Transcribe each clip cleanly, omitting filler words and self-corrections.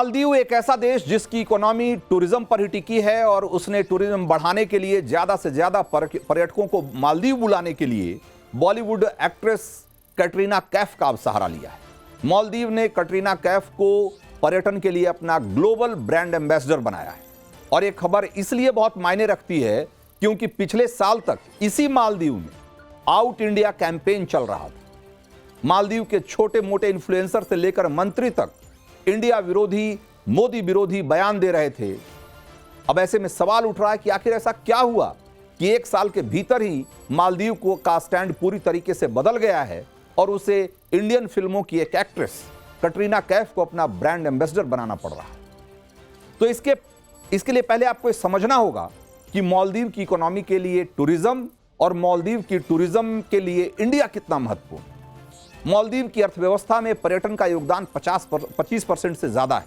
मालदीव एक ऐसा देश जिसकी इकोनॉमी टूरिज्म पर ही टिकी है और उसने टूरिज्म बढ़ाने के लिए ज्यादा से ज्यादा पर्यटकों को मालदीव बुलाने के लिए बॉलीवुड एक्ट्रेस कैटरीना कैफ का सहारा लिया है। मालदीव ने कैटरीना कैफ को पर्यटन के लिए अपना ग्लोबल ब्रांड एम्बेसडर बनाया है और ये खबर इसलिए बहुत मायने रखती है क्योंकि पिछले साल तक इसी मालदीव में आउट इंडिया कैंपेन चल रहा था। मालदीव के छोटे मोटे इन्फ्लुएंसर से लेकर मंत्री तक इंडिया विरोधी, मोदी विरोधी बयान दे रहे थे। अब ऐसे में सवाल उठ रहा है कि आखिर ऐसा क्या हुआ कि एक साल के भीतर ही मालदीव को का स्टैंड पूरी तरीके से बदल गया है और उसे इंडियन फिल्मों की एक एक्ट्रेस कैटरीना कैफ को अपना ब्रांड एम्बेसडर बनाना पड़ रहा है। तो इसके लिए पहले आपको समझना होगा कि मालदीव की इकोनॉमी के लिए टूरिज्म और मालदीव की टूरिज्म के लिए इंडिया कितना महत्वपूर्ण है। मालदीव की अर्थव्यवस्था में पर्यटन का योगदान 25% से ज्यादा है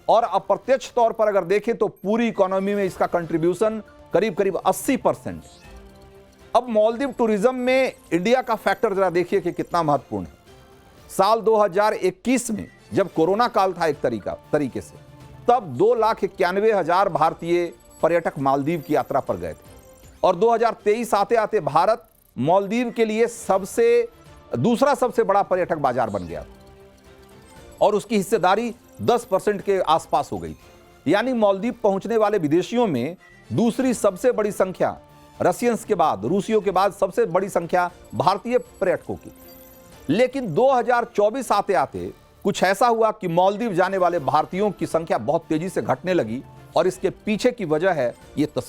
और अप्रत्यक्ष तौर पर अगर देखें तो पूरी इकोनॉमी में इसका कंट्रीब्यूशन करीब 80%। अब मालदीव टूरिज्म में इंडिया का फैक्टर जरा देखिए कि कितना महत्वपूर्ण है। साल 2021 में जब कोरोना काल था एक तरीके से, तब 2,91,000 भारतीय पर्यटक मालदीव की यात्रा पर गए थे और 2023 आते आते भारत मालदीव के लिए दूसरा सबसे बड़ा पर्यटक बाजार बन गया और उसकी हिस्सेदारी 10% के आसपास हो गई थी। यानी मालदीव पहुंचने वाले विदेशियों में दूसरी सबसे बड़ी संख्या रशियंस के बाद, रूसियों के बाद सबसे बड़ी संख्या भारतीय पर्यटकों की। लेकिन 2024 आते आते कुछ ऐसा हुआ कि मालदीव जाने वाले भारतीयों की संख्या बहुत तेजी से घटने लगी और इसके पीछे की वजह है ये तस्वीर।